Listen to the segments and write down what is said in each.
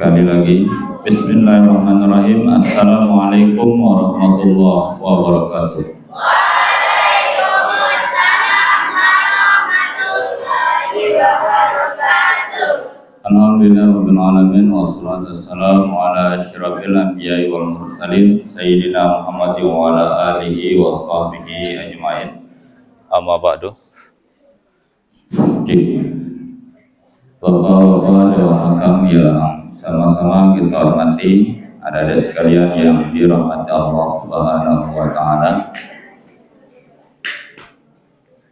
Sekali lagi, Bismillahirrahmanirrahim. Assalamualaikum warahmatullahi wabarakatuh. Waalaikumsalam warahmatullahi wabarakatuh. Alhamdulillahirabbil alamin wassalatu wassalamu ala asyrafil anbiya'i wal mursalin sayyidina Muhammadin wa ala alihi wa sahbihi ajmain. Amma ba'du. Bapak-bapak dan hakam yang sama-sama kita hormati, adik-adik sekalian yang dirahmati Allah Subhanahu wa taala.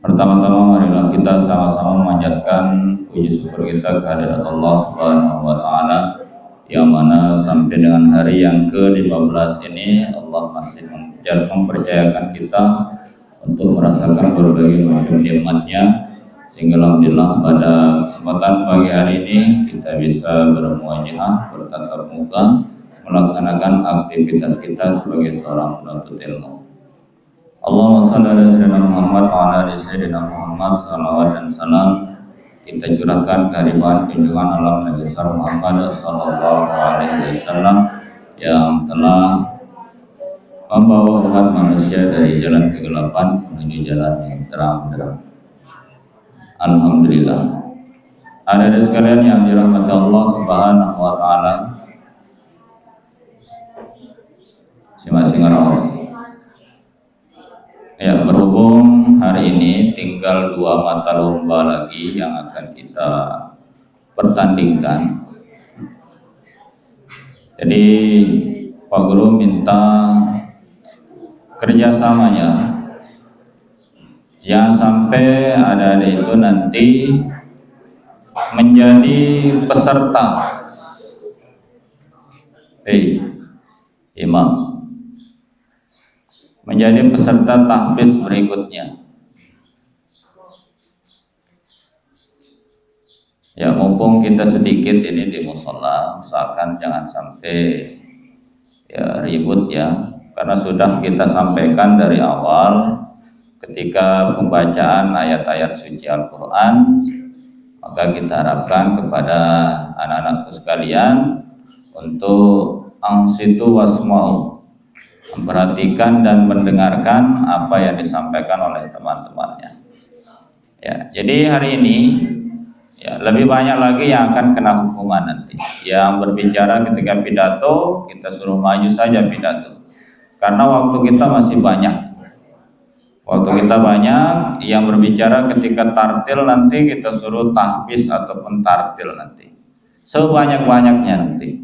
Pertama-tama marilah kita sama-sama memanjatkan puji syukur kita kehadirat Allah Subhanahu wa taala, yang mana sampai dengan hari yang ke-15 ini Allah masih mempercayakan kita untuk merasakan berbagai macam nikmat-Nya, sehingga alhamdulillah pada kesempatan pagi hari ini kita bisa bermuajahah, bertatap muka, melaksanakan aktivitas kita sebagai seorang penuntut ilmu. Allahumma shalli ala sayyidina Muhammad wa ala ali sayyidina Muhammad, salawat dan salam kita curahkan kehadiran junjungan alam Nabi besar Muhammad sallallahu alaihi wasallam yang telah membawa umat manusia dari jalan kegelapan menuju jalan yang terang. Alhamdulillah. Ada sekalian yang dirahmati Allah Subhanahu wa taala, masing-masing orang. Ya, berhubung hari ini tinggal 2 mata lomba lagi yang akan kita pertandingkan. Jadi Pak Guru minta kerjasamanya, jangan sampai adik-adik itu nanti menjadi peserta imam, menjadi peserta tahfiz berikutnya. Ya, mumpung kita sedikit ini di mushola, usahakan jangan sampai ya ribut ya, karena sudah kita sampaikan dari awal ketika pembacaan ayat-ayat suci Al-Quran, maka kita harapkan kepada anak-anakku sekalian untuk angsitu wasma'u, memperhatikan dan mendengarkan apa yang disampaikan oleh teman-temannya. Ya, jadi hari ini ya lebih banyak lagi yang akan kena hukuman nanti. Yang berbicara ketika pidato, kita suruh maju saja pidato, karena waktu kita masih banyak. Waktu kita banyak, yang berbicara ketika tartil nanti kita suruh tahfiz ataupun tartil nanti sebanyak-banyaknya nanti.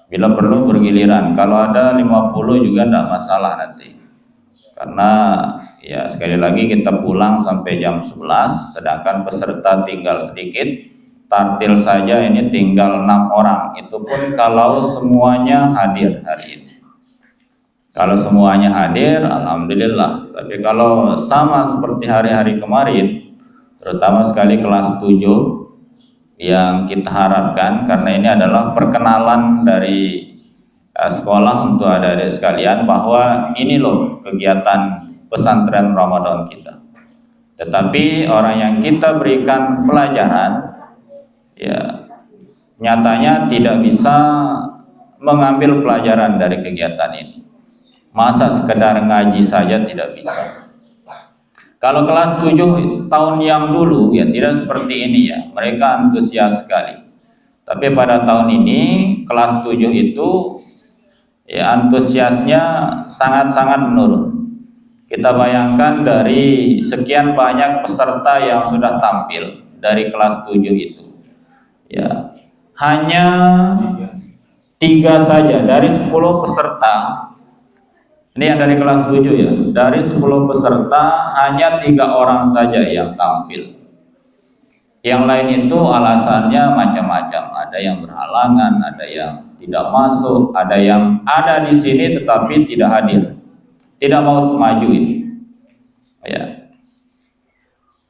Bila perlu bergiliran, kalau ada 50 juga tidak masalah nanti. Karena ya sekali lagi kita pulang sampai jam 11, sedangkan peserta tinggal sedikit. Tartil saja ini tinggal 6 orang, itu pun kalau semuanya hadir hari ini. Kalau semuanya hadir, alhamdulillah. Tapi kalau sama seperti hari-hari kemarin, terutama sekali kelas 7 yang kita harapkan, karena ini adalah perkenalan dari sekolah untuk adik-adik sekalian bahwa ini loh kegiatan pesantren Ramadan kita. Tetapi orang yang kita berikan pelajaran, ya nyatanya tidak bisa mengambil pelajaran dari kegiatan ini. Masa sekedar ngaji saja tidak bisa. Kalau kelas 7 tahun yang dulu ya tidak seperti ini ya, mereka antusias sekali. Tapi pada tahun ini kelas 7 itu ya antusiasnya sangat-sangat menurun. Kita bayangkan dari sekian banyak peserta yang sudah tampil dari kelas 7 itu, ya hanya 3 saja dari 10 peserta. Ini yang dari kelas 7 ya, dari 10 peserta hanya 3 orang saja yang tampil. Yang lain itu alasannya macam-macam, ada yang berhalangan, ada yang tidak masuk, ada yang ada di sini tetapi tidak hadir, tidak mau maju ini. Ya.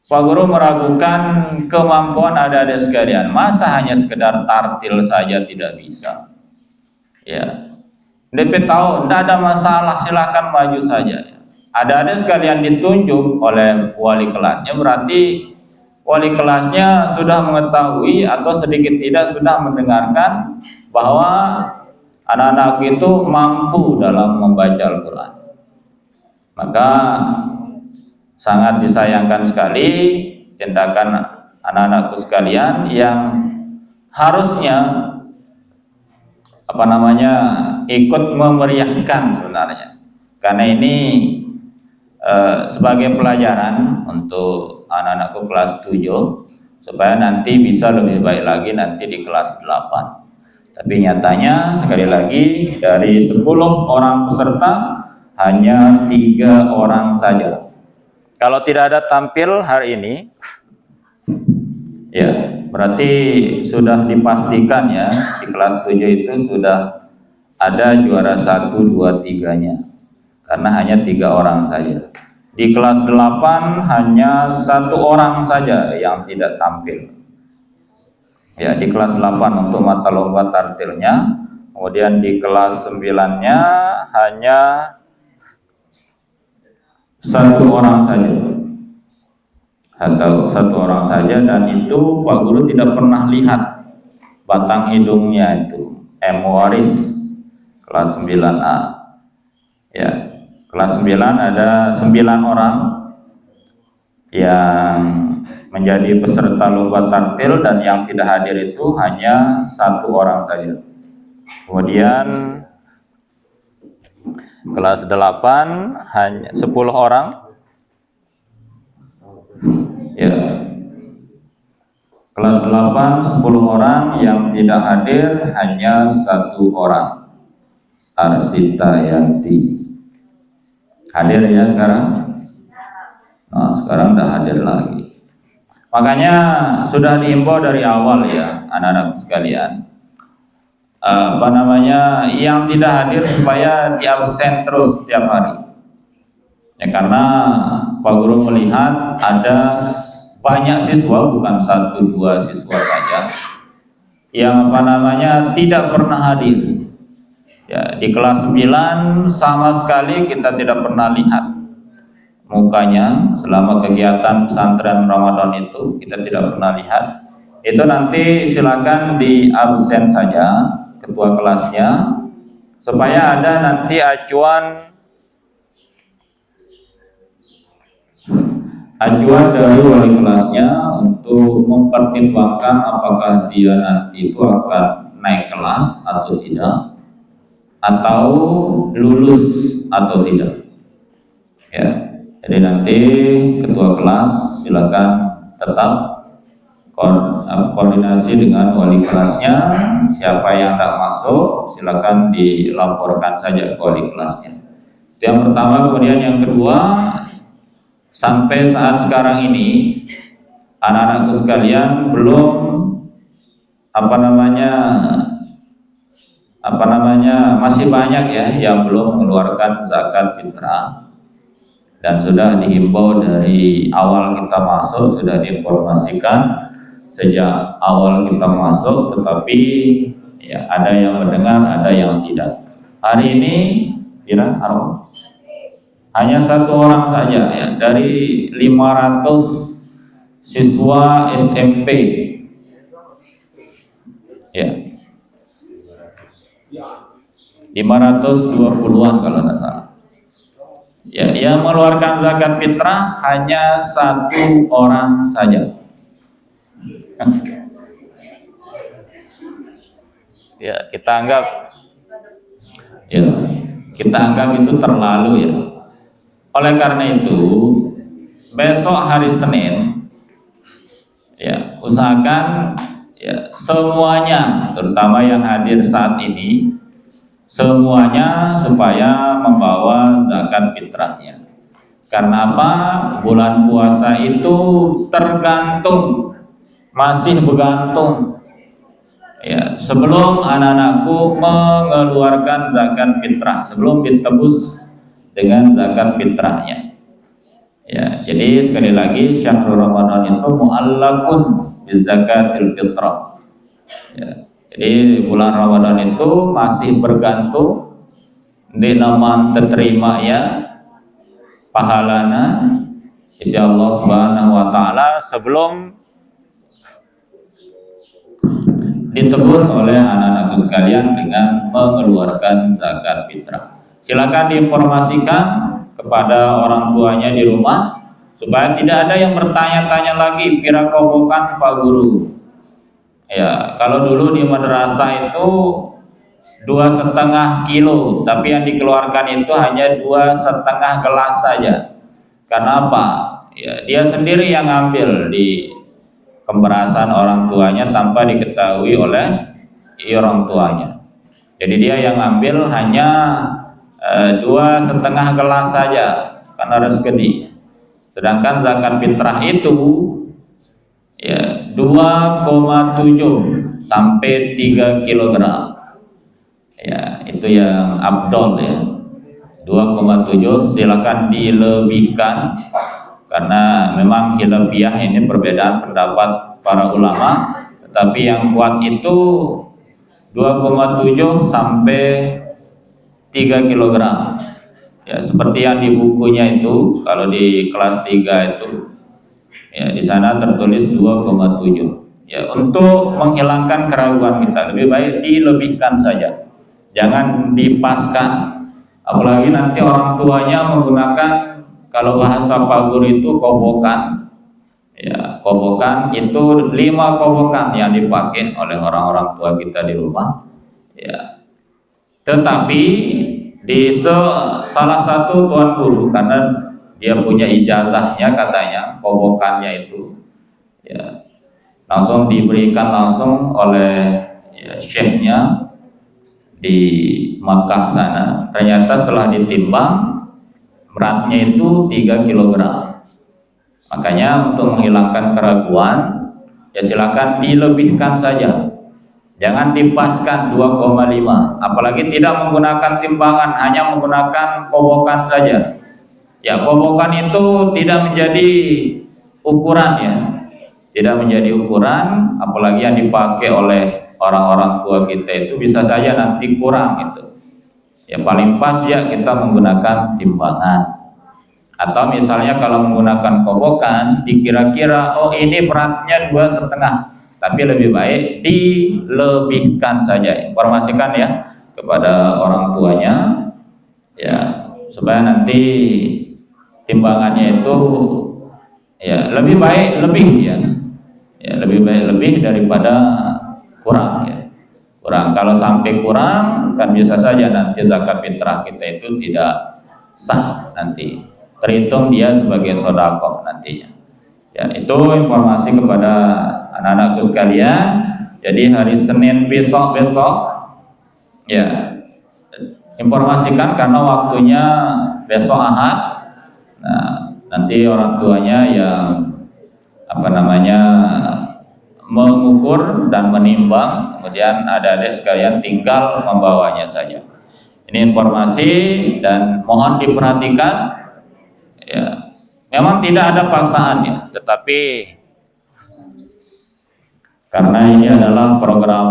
Pak Guru meragukan kemampuan adik-adik sekalian, masa hanya sekedar tartil saja tidak bisa. Ya. DP tahu, tidak ada masalah, silahkan maju saja. Ada sekalian ditunjuk oleh wali kelasnya, berarti wali kelasnya sudah mengetahui atau sedikit tidak sudah mendengarkan bahwa anak-anak itu mampu dalam membaca Al-Quran. Maka sangat disayangkan sekali tindakan anak-anakku sekalian yang harusnya ikut memeriahkan sebenarnya, karena ini sebagai pelajaran untuk anak-anakku kelas 7 supaya nanti bisa lebih baik lagi nanti di kelas 8. Tapi nyatanya sekali lagi dari 10 orang peserta hanya 3 orang saja. Kalau tidak ada tampil hari ini, ya berarti sudah dipastikan ya di kelas 7 itu sudah ada juara 1, 2, 3-nya. Karena hanya 3 orang saja. Di kelas 8 hanya 1 orang saja yang tidak tampil. Ya, di kelas 8 untuk mata lomba tartilnya. Kemudian di kelas 9-nya hanya 1 orang saja. Atau 1 orang saja, dan itu Pak Guru tidak pernah lihat batang hidungnya itu. Waris kelas 9A. Ya, kelas 9 ada 9 orang yang menjadi peserta lomba tartil, dan yang tidak hadir itu hanya 1 orang saja. Kemudian kelas 8 hanya 10 orang. Ya. Kelas 8 10 orang, yang tidak hadir hanya 1 orang. Arsita Yanti. Hadir ya sekarang? Nah, sekarang udah hadir lagi. Makanya sudah diimbau dari awal ya anak-anak sekalian. Yang tidak hadir supaya diabsen terus setiap hari. Ya, karena Pak Guru melihat ada banyak siswa, bukan 1-2 siswa saja, yang tidak pernah hadir. Ya, di kelas 9 sama sekali kita tidak pernah lihat mukanya selama kegiatan pesantren Ramadan itu, kita tidak pernah lihat. Itu nanti silakan di absen saja ketua kelasnya, supaya ada nanti acuan dari wali kelasnya untuk mempertimbangkan apakah dia nanti itu akan naik kelas atau tidak, atau lulus atau tidak. Ya, jadi nanti ketua kelas silakan tetap koordinasi dengan wali kelasnya. Siapa yang tidak masuk silakan dilaporkan saja ke wali kelasnya. Itu yang pertama. Kemudian yang kedua, sampai saat sekarang ini anak-anakku sekalian belum masih banyak ya yang belum mengeluarkan zakat fitrah, dan sudah dihimbau dari awal kita masuk, sudah diinformasikan sejak awal kita masuk, tetapi ya ada yang mendengar, ada yang tidak. Hari ini hanya 1 orang saja ya dari 500 siswa SMP. Ya. 520-an kalau tidak salah. Ya, yang mengeluarkan zakat fitrah hanya 1 orang saja. Ya, kita anggap itu terlalu ya. Oleh karena itu, besok hari Senin ya, usahakan ya semuanya, terutama yang hadir saat ini, semuanya supaya membawa zakat fitrahnya. Karena apa? Bulan puasa itu tergantung, masih bergantung. Ya, sebelum anak-anakku mengeluarkan zakat fitrah, sebelum ditebus dengan zakat fitrahnya. Ya, jadi sekali lagi syahrul Ramadan itu mu'allaqun bi zakatil fitrah. Ya, jadi bulan Ramadan itu masih bergantung di nama terima ya pahalana Insya Allah Subhanahu wa Ta'ala sebelum ditebus oleh anak-anakku sekalian dengan mengeluarkan zakat fitrah. Silakan diinformasikan kepada orang tuanya di rumah supaya tidak ada yang bertanya-tanya lagi, kira kobokan Pak Guru. Ya, kalau dulu di madrasah itu 2,5 kilo, tapi yang dikeluarkan itu hanya 2,5 gelas saja. Karena apa? Ya, dia sendiri yang ngambil di pemberasan orang tuanya tanpa diketahui oleh orang tuanya. Jadi dia yang ambil hanya 2,5 gelas saja karena rezeki. Sedangkan zakat fitrah itu ya 2,7 sampai 3 kilogram. Ya, itu yang abdol ya. 2,7 silakan dilebihkan karena memang khilafiyah ini perbedaan pendapat para ulama, tetapi yang kuat itu 2,7 sampai 3 kilogram. Ya, seperti yang di bukunya itu, kalau di kelas 3 itu ya di sana tertulis 2,7. Ya, untuk menghilangkan keraguan kita lebih baik dilebihkan saja. Jangan dipaskan. Apalagi nanti orang tuanya menggunakan, kalau bahasa Pak Guru itu kobokan. Ya, kobokan itu 5 kobokan yang dipakai oleh orang-orang tua kita di rumah. Ya. Tetapi di salah satu tuan guru, karena dia punya ijazahnya katanya, kobokannya itu ya langsung diberikan langsung oleh ya, syekhnya di Makkah sana. Ternyata setelah ditimbang beratnya itu 3 kilogram. Makanya untuk menghilangkan keraguan ya silakan dilebihkan saja, jangan dipaskan 2,5, apalagi tidak menggunakan timbangan, hanya menggunakan kobokan saja. Ya, kobokan itu tidak menjadi ukuran ya, tidak menjadi ukuran, apalagi yang dipakai oleh orang-orang tua kita itu bisa saja nanti kurang gitu. Ya paling pas ya kita menggunakan timbangan. Atau misalnya kalau menggunakan kobokan dikira-kira oh ini beratnya 2,5, tapi lebih baik dilebihkan saja. Informasikan ya kepada orang tuanya ya supaya nanti timbangannya itu ya lebih baik lebih ya. Ya lebih baik lebih daripada kurang ya. Kurang, kalau sampai kurang kan bisa saja nanti zakat fitrah kita itu tidak sah, nanti terhitung dia sebagai sedekah nantinya. Ya, itu informasi kepada anak-anakku sekalian. Jadi hari Senin besok ya informasikan karena waktunya besok Ahad. Nah, nanti orang tuanya yang mengukur dan menimbang, kemudian adik-adik sekalian tinggal membawanya saja. Ini informasi dan mohon diperhatikan ya. Memang tidak ada paksaan ya, tetapi karena ini adalah program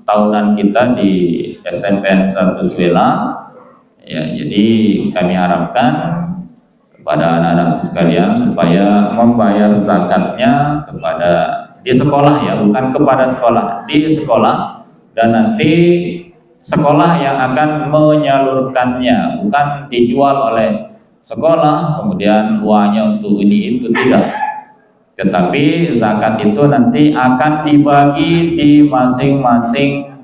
tahunan kita di SMPN 1 Suela ya, jadi kami harapkan kepada anak-anak sekalian supaya membayar zakatnya kepada di sekolah ya, bukan kepada sekolah, di sekolah, dan nanti sekolah yang akan menyalurkannya, bukan dijual oleh sekolah kemudian uangnya untuk ini itu, tidak, tetapi zakat itu nanti akan dibagi di masing-masing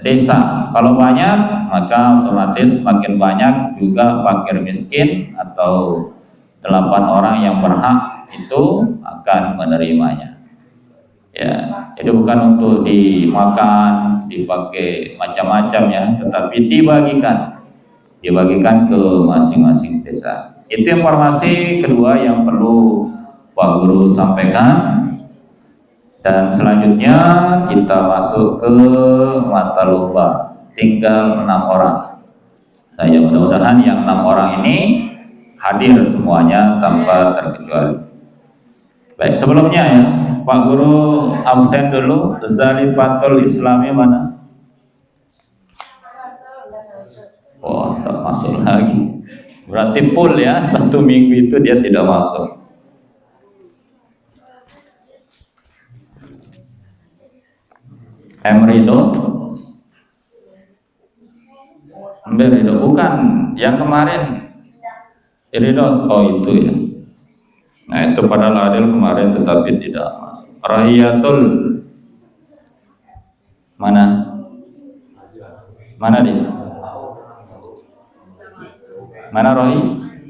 desa. Kalau banyak maka otomatis makin banyak juga fakir miskin atau 8 orang yang berhak itu akan menerimanya. Ya, jadi bukan untuk dimakan, dipakai macam-macam ya, tetapi dibagikan ke masing-masing desa. Itu informasi kedua yang perlu Pak Guru sampaikan. Dan selanjutnya kita masuk ke mata lomba. Tinggal 6 orang. Saya mudah-mudahan yang 6 orang ini hadir semuanya tanpa terkecuali. Baik, sebelumnya ya, Pak Guru absen dulu. Zalifatul Islami mana? Oh, tak masuk lagi. Berarti full ya, 1 minggu itu dia tidak masuk. Ridho, Ridho bukan yang kemarin Ridho, oh itu ya. Nah itu padahal adil kemarin tetapi tidak masuk. Rahiyatul mana dia? Mana Rohi?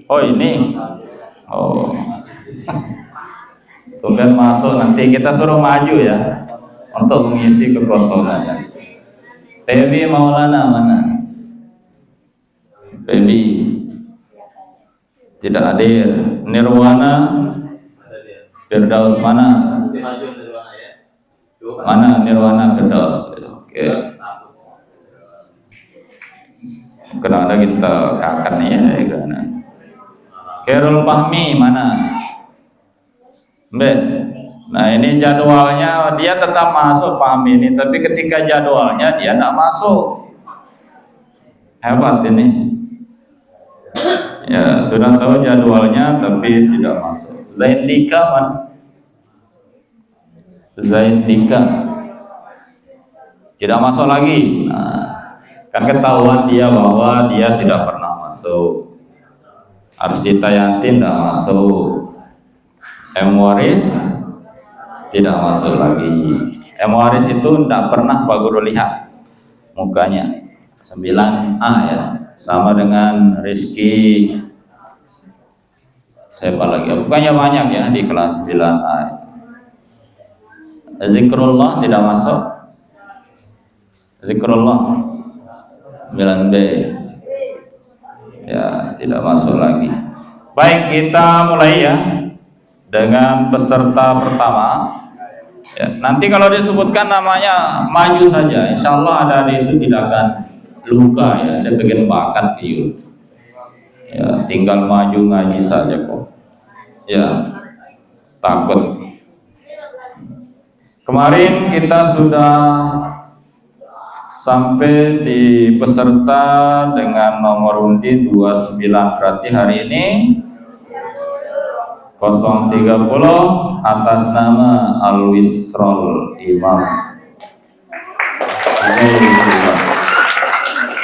Oh ini. Oh. Bukan masuk, nanti kita suruh maju ya untuk mengisi kekosongan. Baby Maulana mana? Baby tidak hadir. Nirwana Firdaus mana? Mana Nirwana Firdaus? Oke. Kenapa kita kakan ya? Karena Khairul Fahmi mana? Mbak. Nah ini jadwalnya dia tetap masuk Fahmi ini, tapi ketika jadwalnya dia tidak masuk. Hebat ini. Ya sudah tahu jadwalnya tapi tidak masuk. Zaindika mana? Zaindika tidak masuk lagi. Nah, kan ketahuan dia bahwa dia tidak pernah masuk. Arsita Yanti tidak masuk. Waris tidak masuk lagi. Waris itu tidak pernah Pak Guru lihat mukanya. 9A ya, sama dengan Rizky. Siapa lagi? Bukannya banyak ya di kelas 9A. Zikrullah tidak masuk. Zikrullah 9B ya, tidak masuk lagi. Baik, kita mulai ya dengan peserta pertama ya, nanti kalau disebutkan namanya maju saja, insya Allah adik-adik itu tidak akan luka ya, dia pengen bakat gitu ya, tinggal maju ngaji saja kok ya, takut. Kemarin kita sudah sampai di peserta dengan nomor undi 29, berarti hari ini 030 atas nama Al-Wisrol Imam.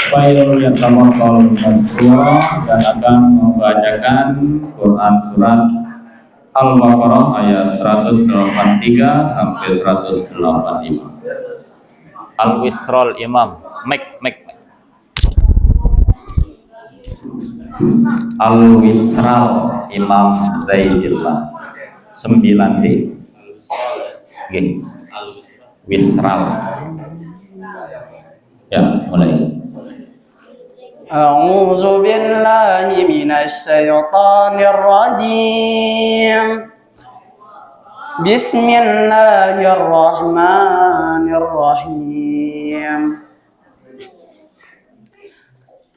Bayrul Yatamakal Mansura dan akan membacakan Quran surat Al-Baqarah ayat 183 sampai 185. Al-Wisrol Imam. Al-Wisral Imam Zaidillah 9D. Wisral. Ya, mulai. A'udzu billahi minasy syaithanir rajim. Bismillahirrahmanirrahim.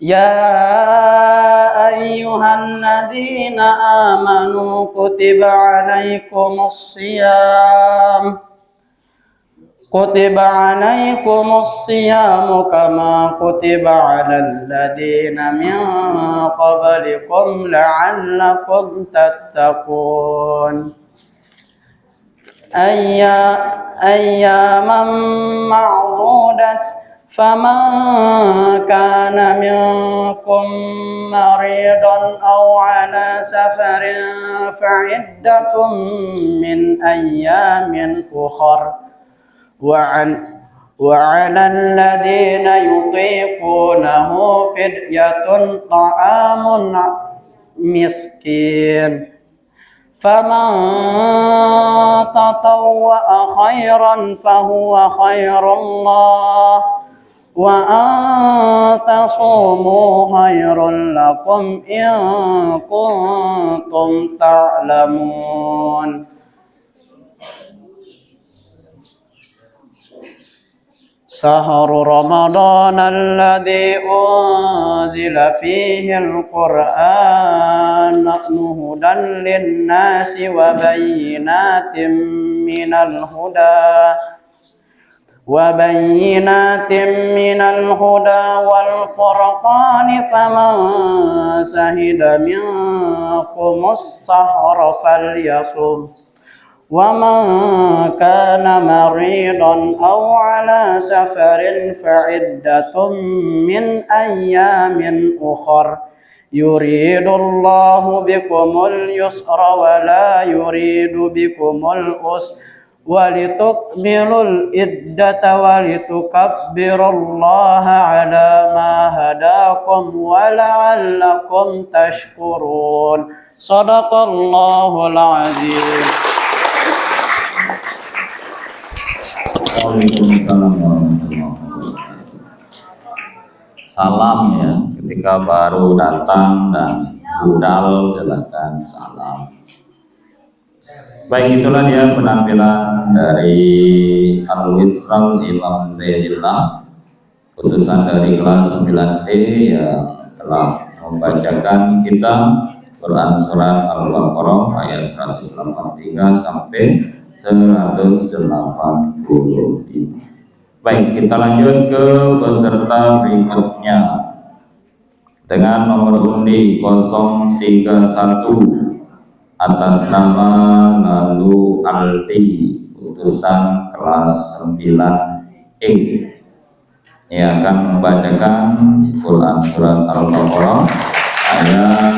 Ya ayyuhalladzina amanu kutiba alaikumus shiyam kama kutiba alal ladzina min qablikum la'allakum tattaqun. Ayyaman ma'dudat فمن كان منكم مريضا أو على سفر فعدة من أيام أخر وعلى الذين يطيقونه فدية طعام مسكين فمن تطوع خيرا فهو خير الله وأن تصوموا خير لكم إن كنتم تعلمون. شهر رمضان الذي أنزل فيه القرآن هدى للناس وبينات من الهدى والفرقان فمن شهد منكم الشهر فليصم ومن كان مريضا أو على سفر فعدة من أيام أخر يريد الله بكم اليسر ولا يريد بكم العسر ولتكملوا العدة ولتكبروا الله على ما هداكم ولعلكم تشكرون صدق الله العظيم. Waalaikumsalam warahmatullahi wabarakatuh. Salam ya, ketika baru datang dan budal silakan salam. Baik, itulah dia penampilan dari Al-Wisral Imam Zaidillah, utusan dari kelas 9D yang telah membacakan kita Quran surat Al-Baqarah ayat 183 sampai 185. Baik, kita lanjut ke peserta berikutnya dengan nomor undi 031 atas nama Lalu Alti, utusan kelas 9E, yang akan membacakan Quran surat Al-Baqarah ayat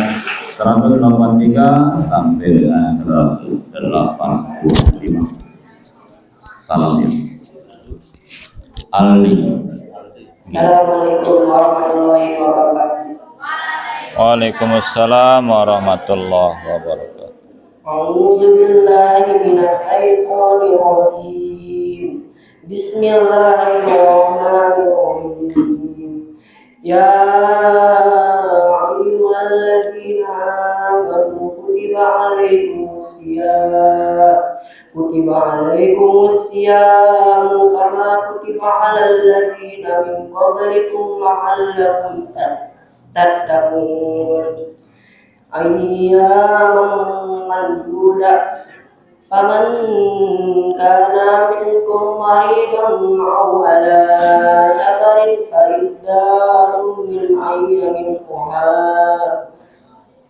183 sampai dengan 185. Salam ya. Ali. Assalamualaikum warahmatullahi wabarakatuh. Waalaikumsalam warahmatullahi wabarakatuh. A'udzu billahi minasy syaithanir rajim. Bismillahirrahmanirrahim. Ya ayyuhallazina amanu kutiba alaikumus siyam kama kutiba alal ladzina min qablikum la'allakum tattaqun. Ayyaman ma'dudat faman kana minkum maridan aw ala safarin fa iddatun min ayyamin ukhra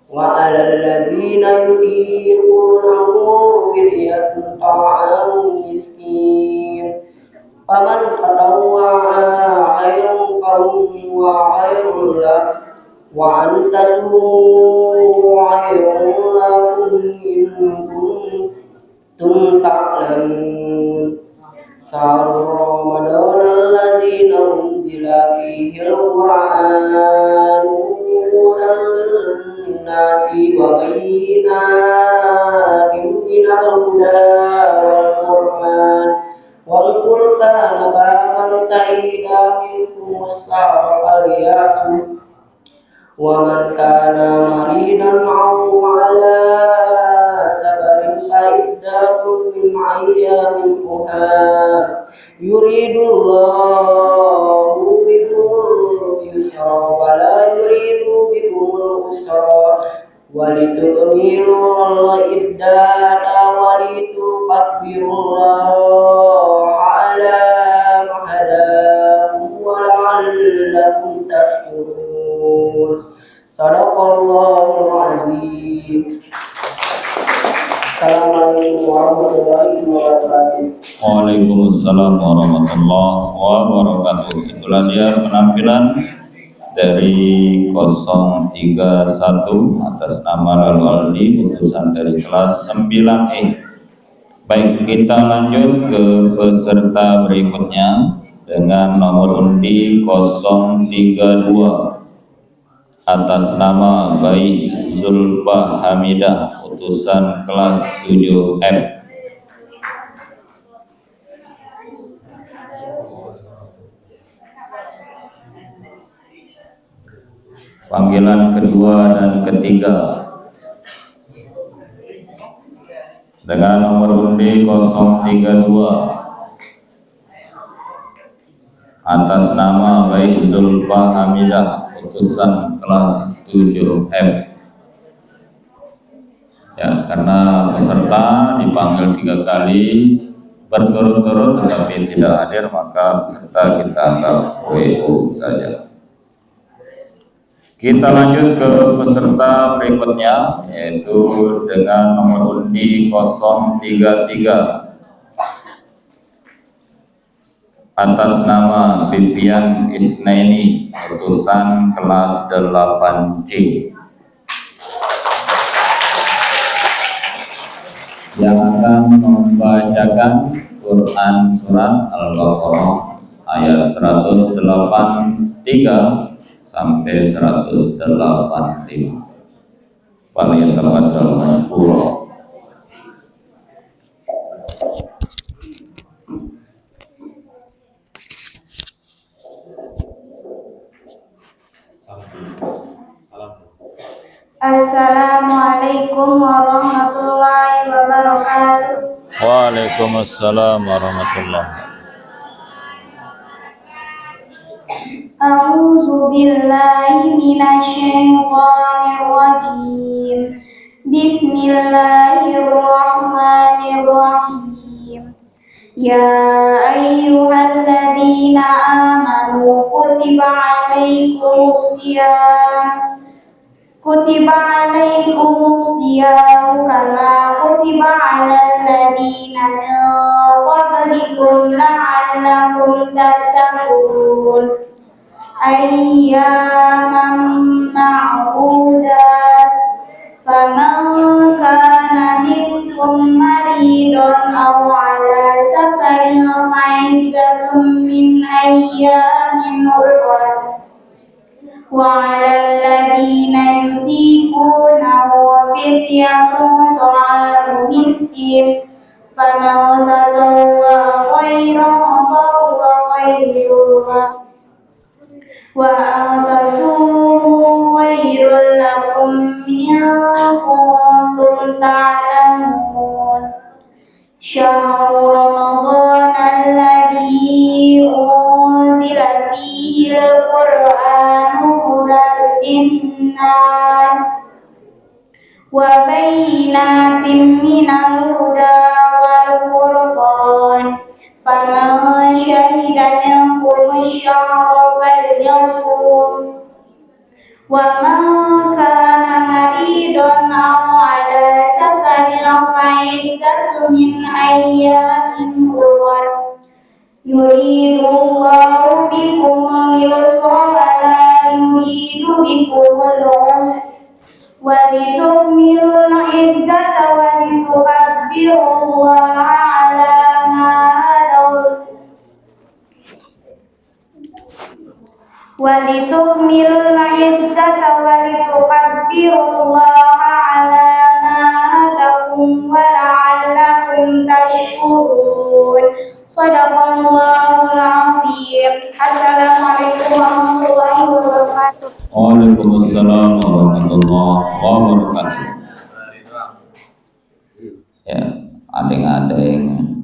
wa 'alal ladzina yutiqunahu fidyatun ta'amun miskin faman tatawwa'a khairan fahuwa khairul lahu wa antasumu khairun lakum in kuntum ta'lamun. Sa'al Ramadan alladzi unzila fihi al-Qur'an hudan lin-nasi wa bayyinatin minal huda wal Qur'an wal Qur'ana faman shahida minkum as-sahra falyasum wa man kana maridan aw ala safarin fa iddatun min ayyamin ukhra yuridullahu bikumul yusra wa la yuridu bikumul usra wa litukmilu al-iddata wa litukabbirullaha ala ma hadakum wa la'allakum tashkurun. Sadaqallahul azim. Assalamualaikum warahmatullahi wabarakatuh. Waalaikumsalam warahmatullahi wabarakatuh. Itulah dia penampilan dari 031 atas nama Lalu Aldi, utusan dari kelas 9E. Baik, kita lanjut ke peserta berikutnya dengan nomor undi 032 atas nama Bayi Zulfa Hamidah, utusan kelas 7F. Panggilan kedua dan ketiga dengan nomor undi 032 atas nama Bayi Zulfa Hamidah, utusan kelas 7F. Ya, karena peserta dipanggil 3 kali berturut-turut tetapi tidak hadir, maka peserta kita anggap WO saja. Kita lanjut ke peserta berikutnya, yaitu dengan nomor undi 033 atas nama Vivian Isnaini, utusan kelas 8C, yang akan membacakan Quran Surat Al-Baqarah ayat 183 sampai 185. Faliyatafaddal mashkura. Assalamualaikum warahmatullahi wabarakatuh. Waalaikumsalam warahmatullahi. A'udzu billahi minasyaitonir rajim. Bismillahirrahmanirrahim. Ya ayyuhalladzina amanu kutiba alaikumusiyam kama kutiba alal ladzina min qablikum la'allakum tattaqun. Ayyaman ma'dudat, faman kana minkum maridun aw ala safarin fa'iddatun min ayyamin ukhra. وعلى الذين يطيقونه فدية طعام مسكين فمن تطوع خيرا فهو خير له وأن تصوموا خير لكم إن كنتم تعلمون شهر رمضان الذي أنزل فيه القرآن هدى للناس وبينات من الهدى والفرقان فمن شهد منكم الشهر فليصوم ومن كان مريضا أو على سفر فعدة من أيام أخر يريد الله بكم اليسر ولا يريد بكم العسر ولتكملوا العدة ولتكبروا الله على ما هداكم ولتكملوا العدة ولتكبروا الله على ما هداكم ولعلكم تشكرون. Shadaqallahul azim. Assalamualaikum warahmatullahi wabarakatuh. Waalaikumsalam warahmatullahi wabarakatuh. Ya, adeng-adeng.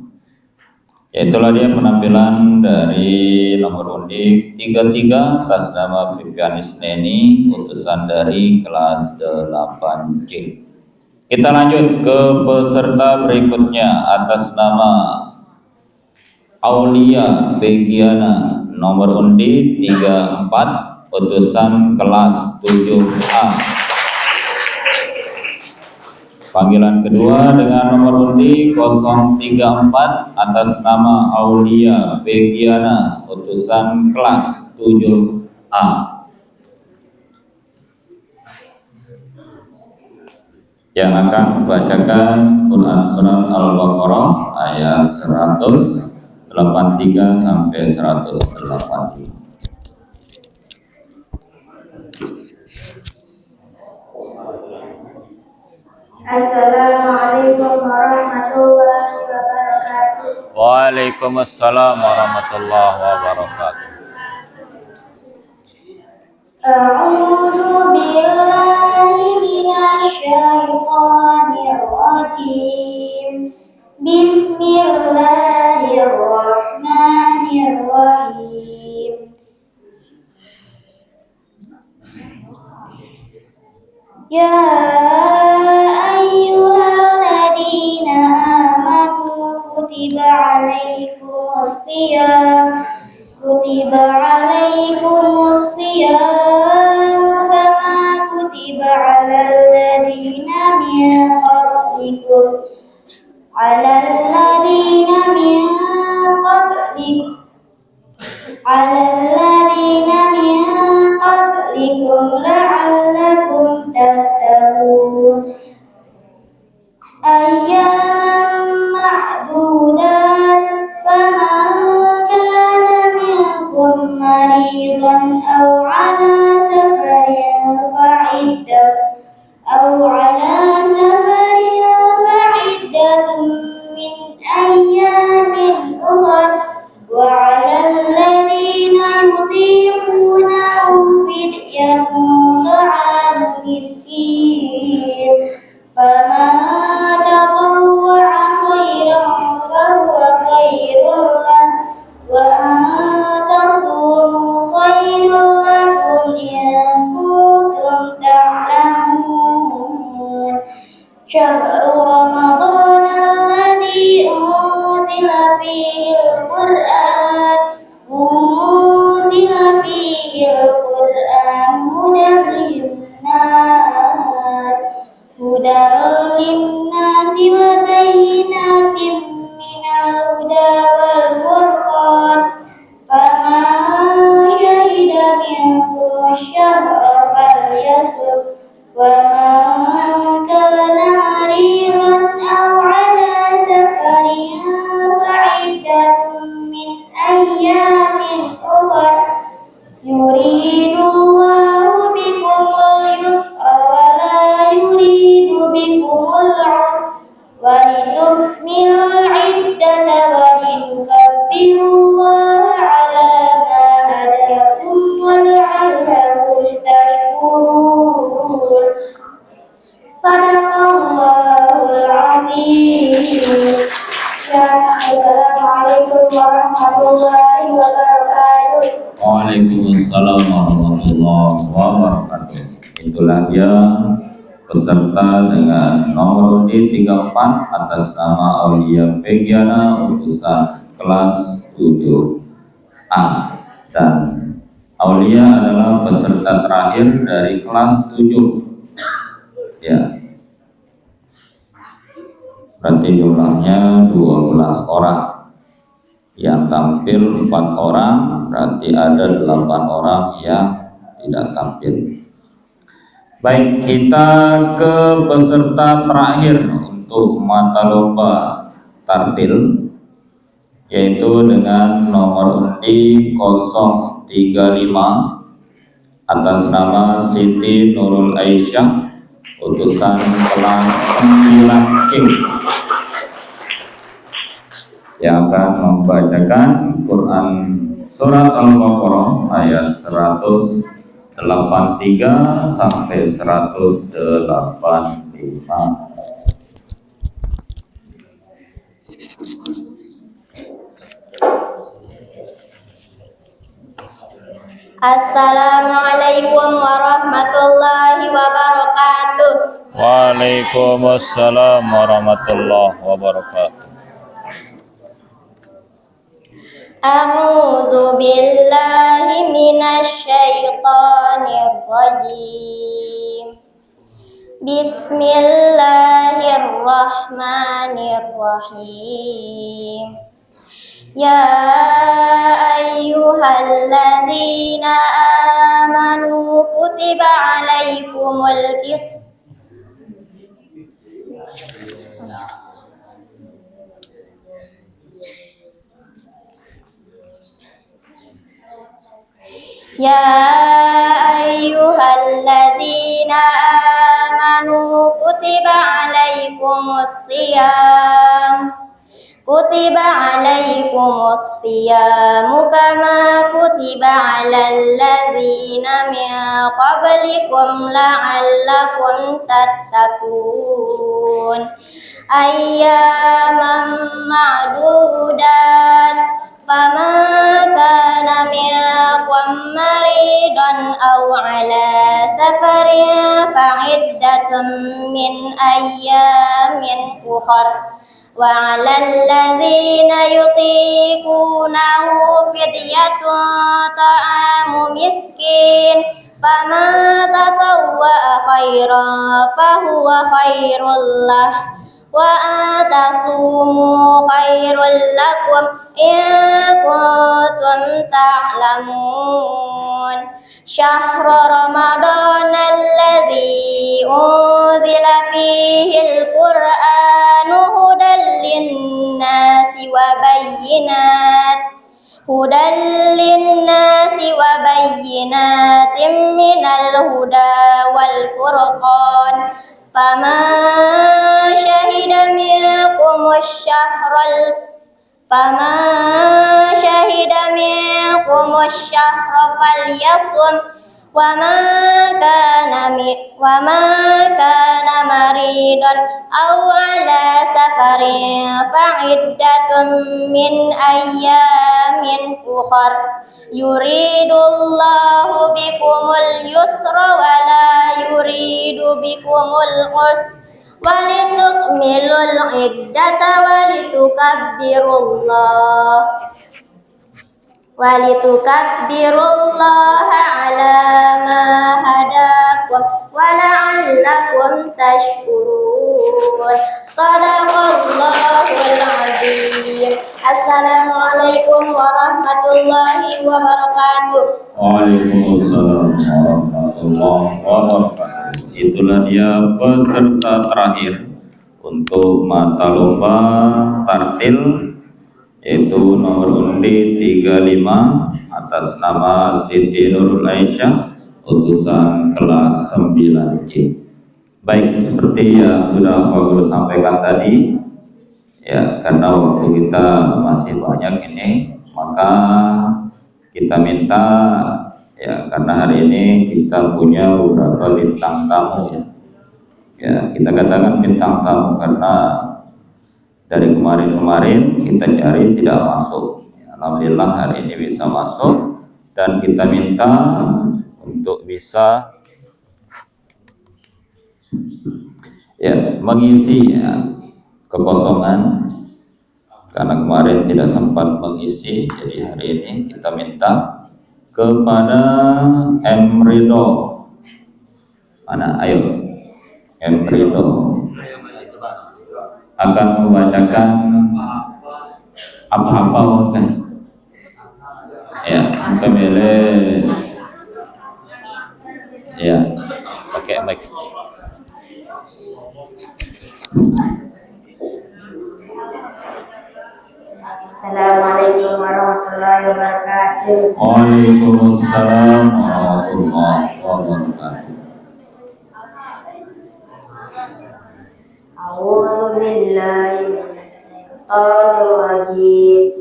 Ya, itulah dia penampilan dari nomor undi 33 atas nama Vivian Isnaini, utusan dari kelas 8C. Kita lanjut ke peserta berikutnya atas nama Aulia Begiana, nomor undi 34, utusan kelas 7A. Panggilan kedua dengan nomor undi 034 atas nama Aulia Begiana, utusan kelas 7A. Yang akan membacakan Quran Surat Al-Baqarah ayat 183 sampai 185. Assalamualaikum warahmatullahi wabarakatuh. Waalaikumsalam warahmatullahi wabarakatuh. A'udzu billahi minasyaitonir rajim. Bismillahirrahmanirrahim. Ya ayyuhalladzina amanu kutiba alaikumus siyam kama على الذين من قبلكم لعلكم تتقون أياما معدودات فمن كان منكم مريضا أو على سفر فعدة من أيام أخر وعلى الذين يطيقونه فدية طعام مسكين فمن تطوع خيرا فهو خير له وأن تصوموا خير لكم إن كنتم تعلمون شهر رمضان الذي أنزل فيه القرآن هدى للناس وبينات من الهدى والفرقان فمن شهد منكم الشهر فليصم ومن كان مريضا أو على سفر فعدة من أيام أخر يريد الله بكم اليسر ولا يريد بكم العسر ولتكملوا العدة ولتكبروا الله على ما هداكم ولعلكم تشكرون صدق الله العظيم. Assalamualaikum warahmatullahi wabarakatuh. Waalaikumsalam warahmatullahi wabarakatuh. Itulah dia peserta dengan nomor undi 34 atas nama Aulia Pegiana utusan kelas 7A, dan Aulia adalah peserta terakhir dari kelas 7. Ya, berarti jumlahnya 12 orang. Yang tampil 4 orang, berarti ada 8 orang yang tidak tampil. Baik, kita ke peserta terakhir untuk mata lomba tartil, yaitu dengan nomor undi 035 atas nama Siti Nurul Aisyah utusan kelas 9 yang akan membacakan Quran surat Al-Baqarah ayat 183 sampai 185. Assalamualaikum warahmatullahi wabarakatuh. Waalaikumsalam warahmatullahi wabarakatuh. A'udzu billahi minasy syaithanir rajim. Bismillahirrahmanirrahim. Ya ayyuhalladzina amanu kutiba alaikumul qisas Ya ayyuhalladzina amanu kutiba alaikumus siyamu kama kutiba alal ladzina min qablikum la'allakum tattaqun ayyaman ma'dudat faman kana minkum maridan aw ala safarin fa'iddatun min ayyamin ukhar وعلى الذين يطيقونه فدية طعام مسكين فمن تطوع خيرا فهو خير له وأن تصوموا خير لكم إن كنتم تعلمون شهر رمضان الذي أنزل فيه القرآن هدى للناس وبينات من الهدى والفرقان فمن شهد منكم الشهر فليصم ومن كان مريضا أو على سفر فعدة من أيام أخر يريد الله بكم اليسر ولا يريد بكم العسر ولتكملوا العدة ولتكبروا الله على ما هداكم ولعلكم تشكرون صدق الله العظيم. Assalamualaikum warahmatullahi wabarakatuh. Waalaikumsalam warahmatullahi wabarakatuh. Itulah dia peserta terakhir untuk mata lomba tartil, yaitu nomor undi 35 atas nama Siti Nurul Aisyah, utusan kelas 9C. Baik, seperti yang sudah Pak Guru sampaikan tadi, ya, karena waktu kita masih banyak ini, maka kita minta, ya, karena hari ini kita punya beberapa bintang tamu, ya, kita katakan bintang tamu karena dari kemarin-kemarin kita cari tidak masuk. Alhamdulillah hari ini bisa masuk dan kita minta untuk bisa, ya, mengisi, ya, kekosongan karena kemarin tidak sempat mengisi. Jadi hari ini kita minta kepada M. Ridho. Mana? Ayo, M. Ridho akan membacakan apa-apa kan? Ya, pemilih, ya, pakai mic. Assalamualaikum warahmatullahi wabarakatuh. Waalaikumsalam warahmatullahi wabarakatuh. A'udzu billahi minasy syaithanir rajim.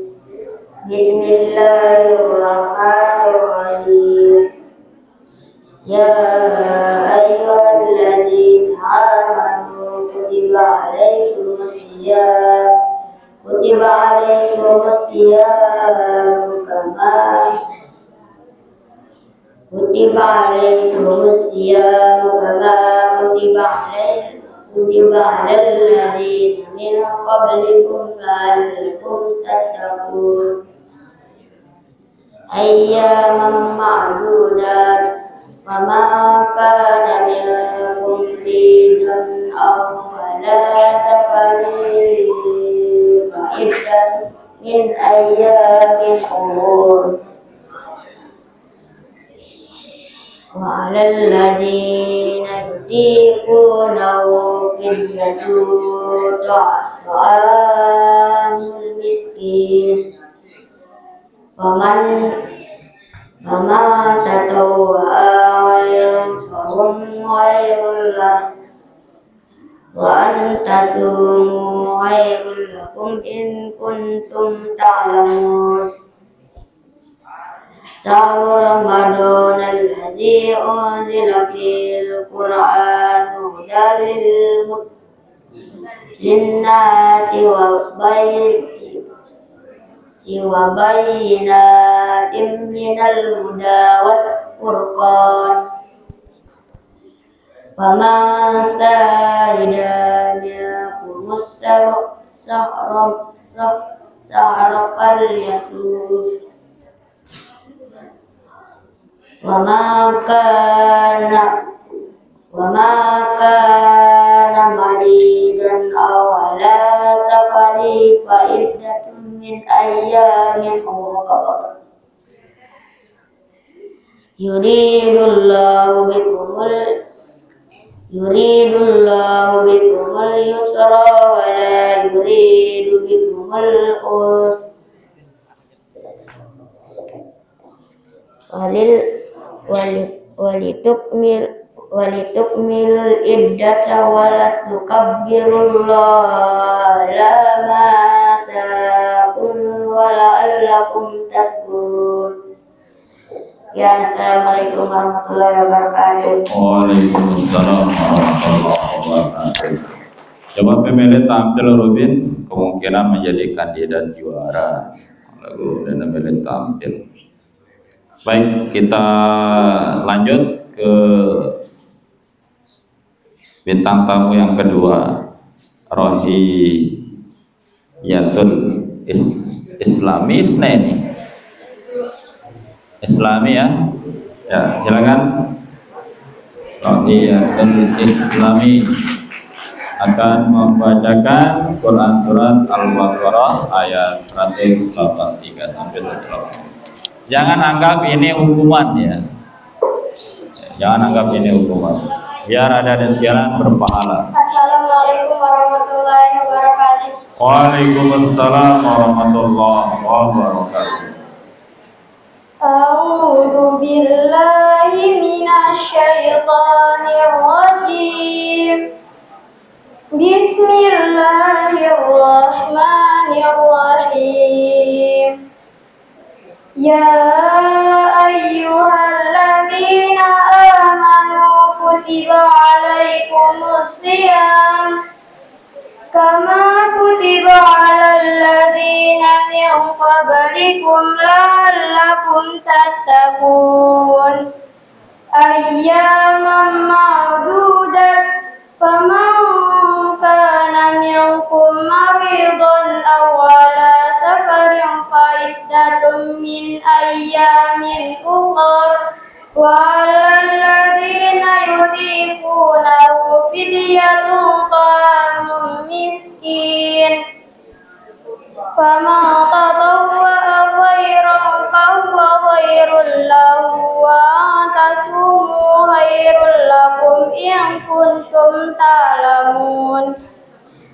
Bismillahirrahmanirrahim. Ya ayyuhallazina amanu kutiba alaikumusiyam kutiba alal ladzina min qablikum la'allakum tattaqun ayyaman ma'dudat fama kana minkum ridun aw ala safarin fa'iddatun min ayyamin ukhra wa 'alal ladzina yutiqunahu fidyatun ta'amul miskin faman tatawwa'a khairan fahum khairul lahu wa an tasumu khairul lakum in kuntum ta'lamun Shahru Ramadan allazi unzila fil Qur'an hudan lin-nasi wa bayyinatin minal huda wal furqan faman shahida minkumus sa'rafal yasud wa ma kana maridan aw ala safari fa iddatun min ayyamin ukhra yuridullahu bikumul yusra wa la yuridu bikumul usra walitukmilul iddata walatukabbirullah ala ma sakum wa la'allakum tashkurun. Ya, assalamualaikum warahmatullahi wabarakatuh. Waalaikumsalam warahmatullahi wabarakatuh. Coba pemilih tampil Rubin, kemungkinan menjadi kandidat juara. Lagu dan pemilih tampil. Baik, kita lanjut ke bintang tamu yang kedua, Rohiyatul Islami ini. Islami ya. Ya, silakan. Rohiyatul Islami akan membacakan Quran surat Al-Baqarah ayat 183 sampai 180. Jangan anggap ini hukuman ya. Jangan anggap ini hukuman. Biar ada dan siaran berpahala. Assalamualaikum warahmatullahi wabarakatuh. Waalaikumsalam warahmatullahi wabarakatuh. A'udzu billahi minasy syaithanir rajim. Bismillahirrahmanirrahim. Ya ayyuhalladzina amanu kutiba alaikumus shiyam kama kutiba alal ladzina min qablikum la'allakum tattaqun. Ayyaman ma'dudat faman kana minkum maridan aw ala safarin fa iddatun min ayyamin ukhra wa 'alal ladzina yutiqunahu fidyatun ta'amun miskin faman tatawwa'a khairan fahuwa khairul lahu wa tasumu khairul lakum in kuntum ta'lamun.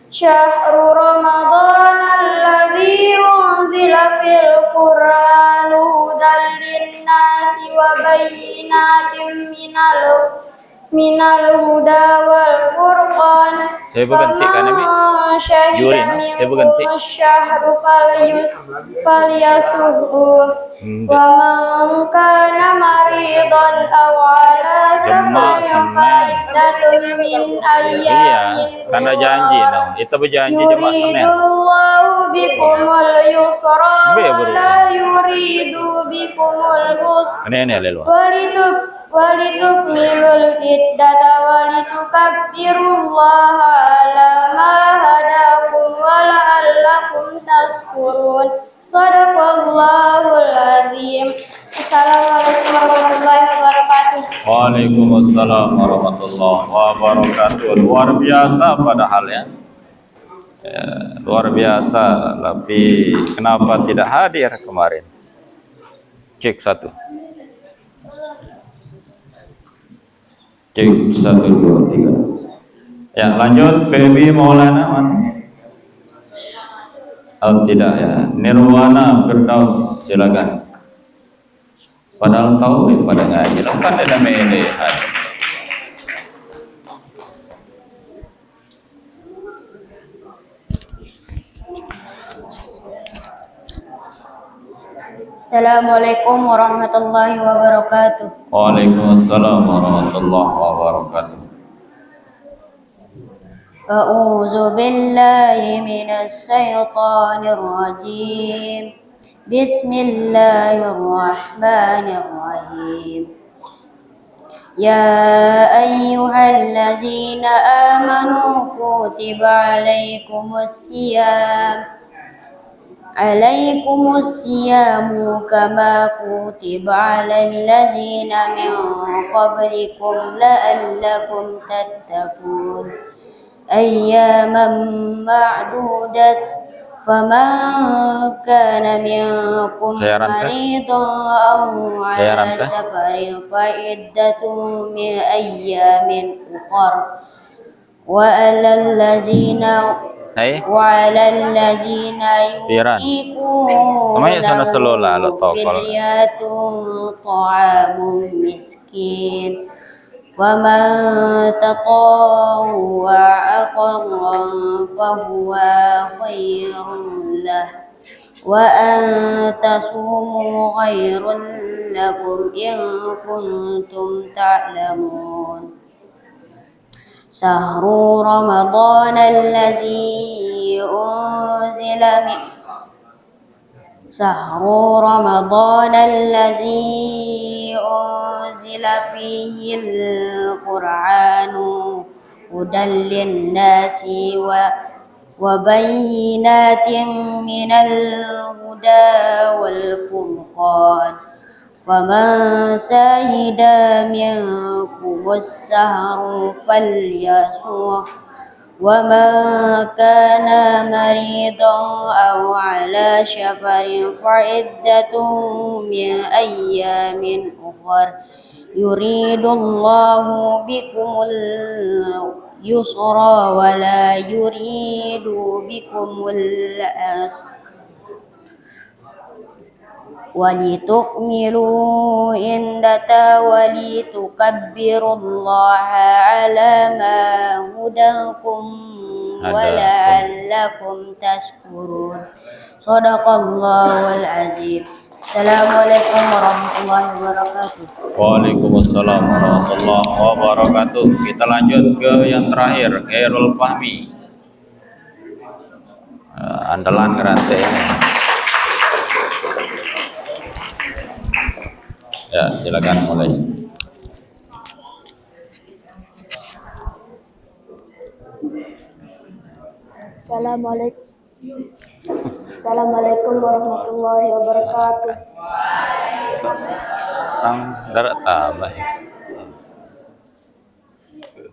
Syahrul Ramadan alladzi unzila fil Qur'an hudan lin-nasi wa bayyinatin minal huda wal furqan. Saya bergantikan Nabi. Yuri, saya berganti. Syahru falyasuhu wa man kana maridan aw ala safarin fa iddatun min ayyamin karena janji kita berjanji cuma Senin. Yuridullahu bikumul yusra wa la yuridu bikumul usra walitukmilul iddata walitukabbirullaha ala ma hadakum wa la'allakum tashkurun. Shadaqallahul azim. Assalamualaikum warahmatullahi wabarakatuh. Waalaikumsalam warahmatullahi wabarakatuh. Luar biasa padahal ya. Luar biasa, tapi kenapa tidak hadir kemarin? Cek 1. Cek 1 2 3. Ya, lanjut Baby Maulana mana? Oh tidak ya. Nirwana Firdaus silakan. Padahal tahu pada ngaji, kan ada mele. Assalamualaikum warahmatullahi wabarakatuh. Waalaikumsalam warahmatullahi wabarakatuh. A'udzu billahi minasy syaithanir rajim. Bismillahirrahmanirrahim. يا أيها الذين آمنوا كتب عليكم الصيام كما كتب على الذين من قبلكم لعلكم تتقون أياما معدودة فمن كان منكم مريضا أو على سفر فعدة من أيام أخر وعلى الذين يطيقونه فدية طعام مسكين فمن تطوع خيرا فهو خير له وأن تصوموا خير لكم إن كنتم تعلمون شهر رمضان الذي أنزل فيه القرآن هدى للناس وبينات من الهدى والفرقان فمن شهد منكم الشهر فليصمه ومن كان مريضا أو على سفر فعدة من أيام أخر يريد الله بكم اليسر ولا يريد بكم العسر ولتكملوا عدة ولتكبروا الله على ما هداكم ولعلكم تشكرون صدق الله العظيم. Assalamualaikum warahmatullahi wabarakatuh. Waalaikumsalam warahmatullahi wabarakatuh. Kita lanjut ke yang terakhir, Khairul Fahmi. Andalan ngerante ini. Ya, silakan mulai. Assalamualaikum warahmatullahi wabarakatuh. Sang darat tambah.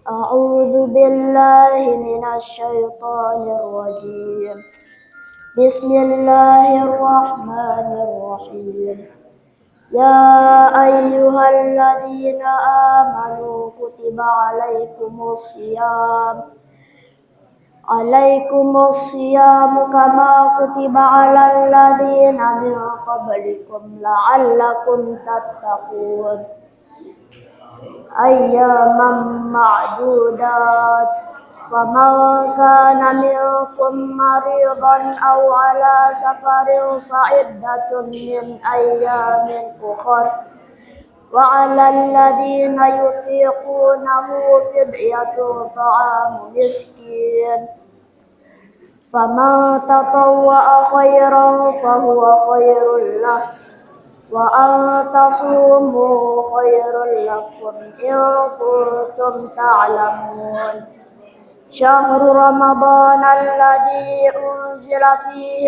A'udzu billahi minasy syaithanir rajim. Bismillahirrahmanirrahim. Ya ayyuhalladzina amanu kutiba alaikumus siyam kama kutiba alal ladzina min qablikum la'allakum tattaqun ayyaman ma'dudat faman kana minkum maridan aw ala safarin fa'iddatun min ayyamin ukhra wa 'alal ladzina yutiqunahu fidyatun ta'amu miskin faman tatawwa'a khairan fahuwa khairul lah wa an tasumu khairul lakum in kuntum ta'lamun syahru ramadhan alladzi unzila fihi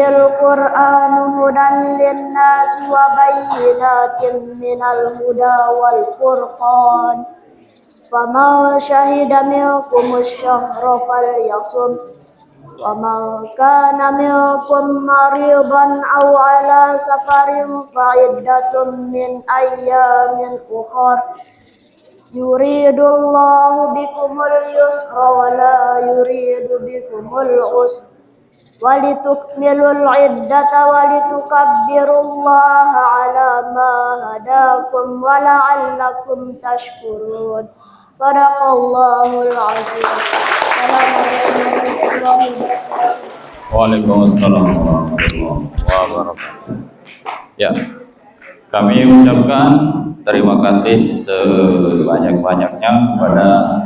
al-Qur'an hudan lin-nasi wa bayyinatin minal huda wal furqan faman syahida minkum asy-syahra falyasum wa man kana minkum maridan aw ala safarin fa'iddatun min ayyamin ukhra yuridullahu bikumul yusra wa la yuridu bikumul usra walitukmilul iddata walitukabbirullaha ala ma hadakum wa la'allakum tashkurun. Sadaqallahul azim. Assalamualaikum warahmatullahi wabarakatuh. Waalaikumsalam warahmatullahi wabarakatuh. Ya, kami ucapkan terima kasih sebanyak-banyaknya kepada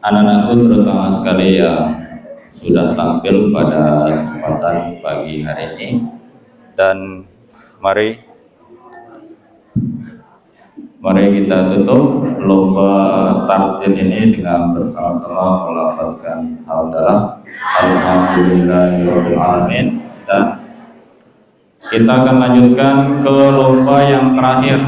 anak-anakku terutama sekali yang sudah tampil pada kesempatan pagi hari ini, dan Mari kita tutup lomba tartil ini dengan bersama-sama melafazkan hamdalah alhamdulillahirabbil alamin, dan kita akan lanjutkan ke lomba yang terakhir,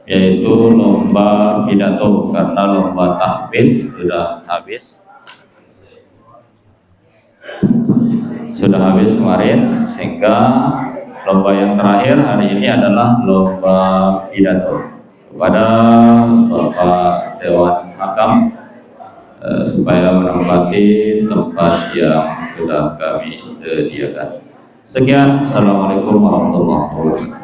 yaitu lomba pidato, karena lomba tahfiz sudah habis kemarin, sehingga lomba yang terakhir hari ini adalah lomba pidato kepada Bapak Dewan Hakam supaya menempati tempat yang sudah kami sediakan. Sekian, assalamualaikum warahmatullahi wabarakatuh.